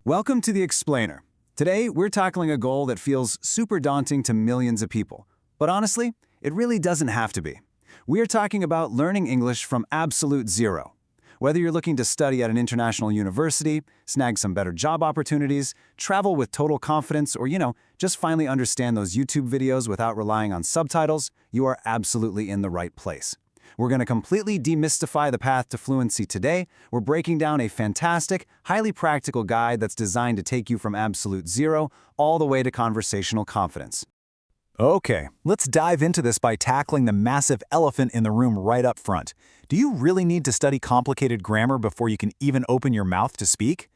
Welcome to The Explainer. Today, we're tackling a goal that feels super daunting to millions of people. But honestly, it really doesn't have to be. We are talking about learning English from absolute zero. Whether you're looking to study at an international university, snag some better job opportunities, travel with total confidence, or, just finally understand those YouTube videos without relying on subtitles, you are absolutely in the right place. We're going to completely demystify the path to fluency today. We're breaking down a fantastic, highly practical guide that's designed to take you from absolute zero all the way to conversational confidence. Okay, let's dive into this by tackling the massive elephant in the room right up front. Do you really need to study complicated grammar before you can even open your mouth to speak?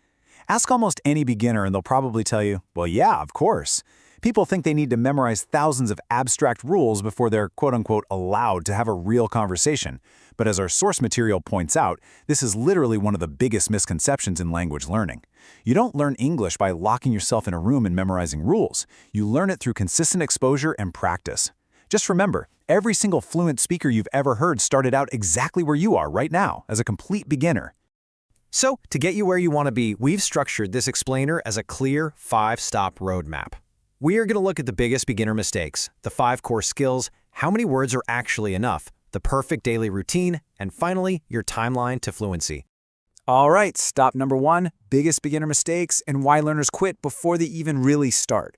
Ask almost any beginner and they'll probably tell you, well, yeah, of course. People think they need to memorize thousands of abstract rules before they're quote-unquote allowed to have a real conversation. But as our source material points out, this is literally one of the biggest misconceptions in language learning. You don't learn English by locking yourself in a room and memorizing rules. You learn it through consistent exposure and practice. Just remember, every single fluent speaker you've ever heard started out exactly where you are right now, as a complete beginner. So, to get you where you want to be, we've structured this explainer as a clear 5-stop roadmap. We are going to look at the biggest beginner mistakes, the 5 core skills, how many words are actually enough, the perfect daily routine, and finally, your timeline to fluency. All right, stop number 1, biggest beginner mistakes and why learners quit before they even really start.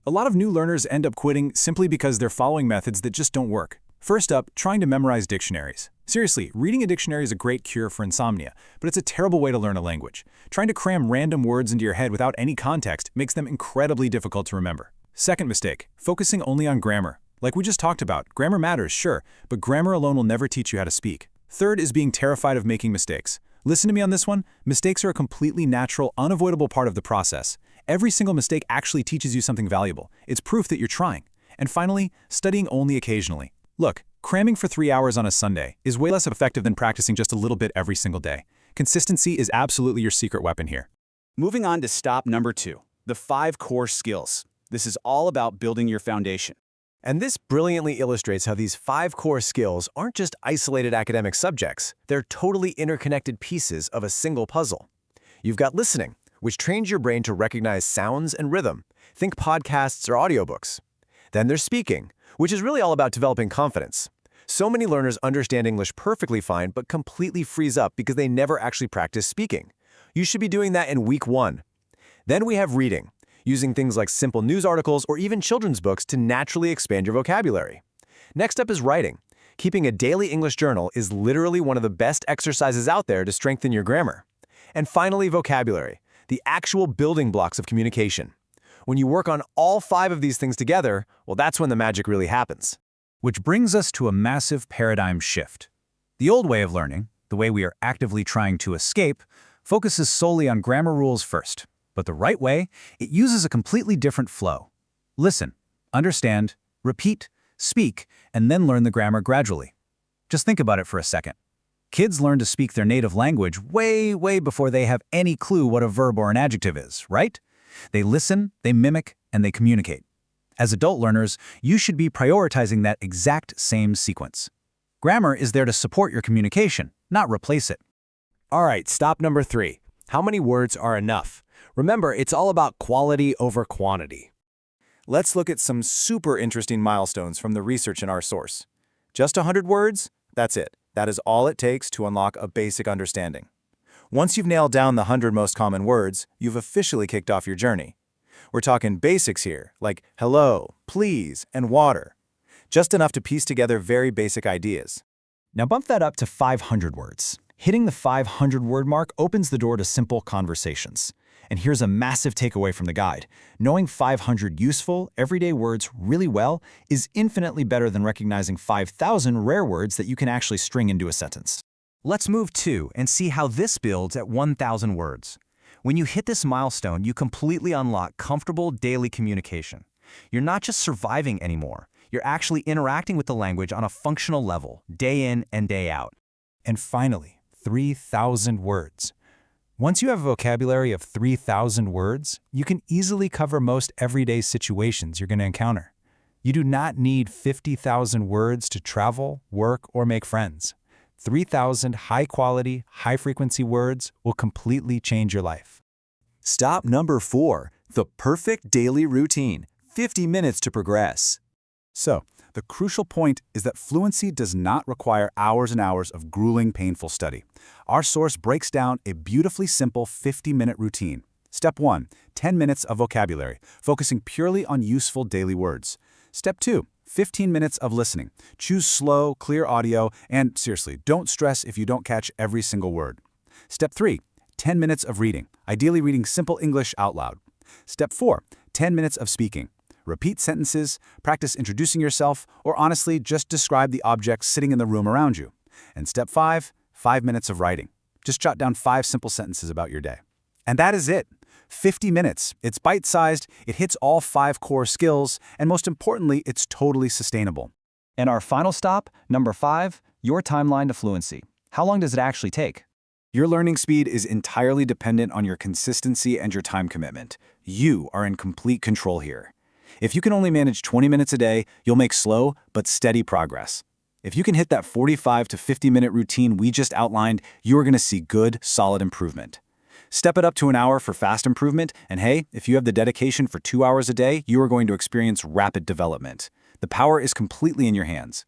A lot of new learners end up quitting simply because they're following methods that just don't work. First up, trying to memorize dictionaries. Seriously, reading a dictionary is a great cure for insomnia, but it's a terrible way to learn a language. Trying to cram random words into your head without any context makes them incredibly difficult to remember. Second mistake, focusing only on grammar. Like we just talked about, grammar matters, sure, but grammar alone will never teach you how to speak. Third is being terrified of making mistakes. Listen to me on this one, mistakes are a completely natural, unavoidable part of the process. Every single mistake actually teaches you something valuable. It's proof that you're trying. And finally, studying only occasionally. Look, cramming for 3 hours on a Sunday is way less effective than practicing just a little bit every single day. Consistency is absolutely your secret weapon here. Moving on to stop number 2, the 5 core skills. This is all about building your foundation. And this brilliantly illustrates how these 5 core skills aren't just isolated academic subjects, they're totally interconnected pieces of a single puzzle. You've got listening, which trains your brain to recognize sounds and rhythm. Think podcasts or audiobooks. Then there's speaking, which is really all about developing confidence. So many learners understand English perfectly fine but completely freeze up because they never actually practice speaking. You should be doing that in week 1. Then we have reading, using things like simple news articles or even children's books to naturally expand your vocabulary. Next up is writing. Keeping a daily English journal is literally one of the best exercises out there to strengthen your grammar. And finally, vocabulary, the actual building blocks of communication. When you work on all 5 of these things together, well, that's when the magic really happens. Which brings us to a massive paradigm shift. The old way of learning, the way we are actively trying to escape, focuses solely on grammar rules first. But the right way, it uses a completely different flow. Listen, understand, repeat, speak, and then learn the grammar gradually. Just think about it for a second. Kids learn to speak their native language way before they have any clue what a verb or an adjective is, right? They listen, they mimic, and they communicate. As adult learners, you should be prioritizing that exact same sequence. Grammar is there to support your communication, not replace it. All right, stop number 3. How many words are enough? Remember, it's all about quality over quantity. Let's look at some super interesting milestones from the research in our source. Just 100 words? That's it. That is all it takes to unlock a basic understanding. Once you've nailed down the 100 most common words, you've officially kicked off your journey. We're talking basics here, like hello, please, and water. Just enough to piece together very basic ideas. Now bump that up to 500 words. Hitting the 500-word mark opens the door to simple conversations. And here's a massive takeaway from the guide. Knowing 500 useful, everyday words really well is infinitely better than recognizing 5,000 rare words that you can actually string into a sentence. Let's move to and see how this builds at 1,000 words. When you hit this milestone, you completely unlock comfortable daily communication. You're not just surviving anymore. You're actually interacting with the language on a functional level, day in and day out. And finally, 3,000 words. Once you have a vocabulary of 3,000 words, you can easily cover most everyday situations you're going to encounter. You do not need 50,000 words to travel, work, or make friends. 3,000 high-quality, high-frequency words will completely change your life. Stop number 4, the perfect daily routine, 50 minutes to progress. So, the crucial point is that fluency does not require hours and hours of grueling, painful study. Our source breaks down a beautifully simple 50-minute routine. Step 1, 10 minutes of vocabulary, focusing purely on useful daily words. Step 2, 15 minutes of listening. Choose slow, clear audio, and seriously, don't stress if you don't catch every single word. Step 3, 10 minutes of reading, ideally reading simple English out loud. Step 4, 10 minutes of speaking. Repeat sentences, practice introducing yourself, or honestly, just describe the objects sitting in the room around you. And step 5, 5 minutes of writing. Just jot down 5 simple sentences about your day. And that is it. 50 minutes. It's bite-sized, it hits all 5 core skills, and most importantly, it's totally sustainable. And our final stop, number 5, your timeline to fluency. How long does it actually take? Your learning speed is entirely dependent on your consistency and your time commitment. You are in complete control here. If you can only manage 20 minutes a day, you'll make slow but steady progress. If you can hit that 45 to 50-minute routine we just outlined, you are going to see good, solid improvement. Step it up to an hour for fast improvement, and hey, if you have the dedication for 2 hours a day, you are going to experience rapid development. The power is completely in your hands.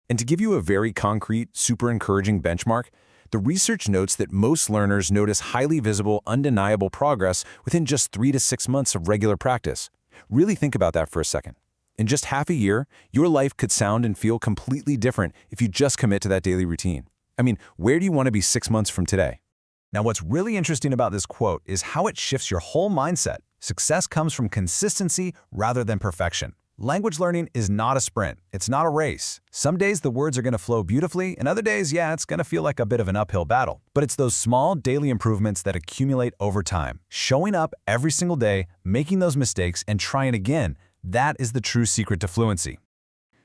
And to give you a very concrete, super encouraging benchmark, the research notes that most learners notice highly visible, undeniable progress within just 3 to 6 months of regular practice. Really think about that for a second. In just half a year, your life could sound and feel completely different if you just commit to that daily routine. I mean, where do you want to be 6 months from today? Now, what's really interesting about this quote is how it shifts your whole mindset. Success comes from consistency rather than perfection. Language learning is not a sprint. It's not a race. Some days the words are going to flow beautifully, and other days, yeah, it's going to feel like a bit of an uphill battle. But it's those small daily improvements that accumulate over time. Showing up every single day, making those mistakes, and trying again, that is the true secret to fluency.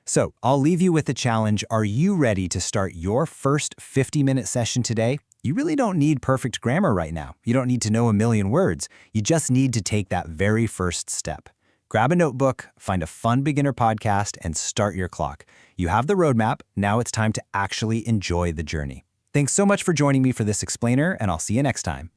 So, I'll leave you with the challenge. Are you ready to start your first 50-minute session today? You really don't need perfect grammar right now. You don't need to know a million words. You just need to take that very first step. Grab a notebook, find a fun beginner podcast, and start your clock. You have the roadmap. Now it's time to actually enjoy the journey. Thanks so much for joining me for this explainer, and I'll see you next time.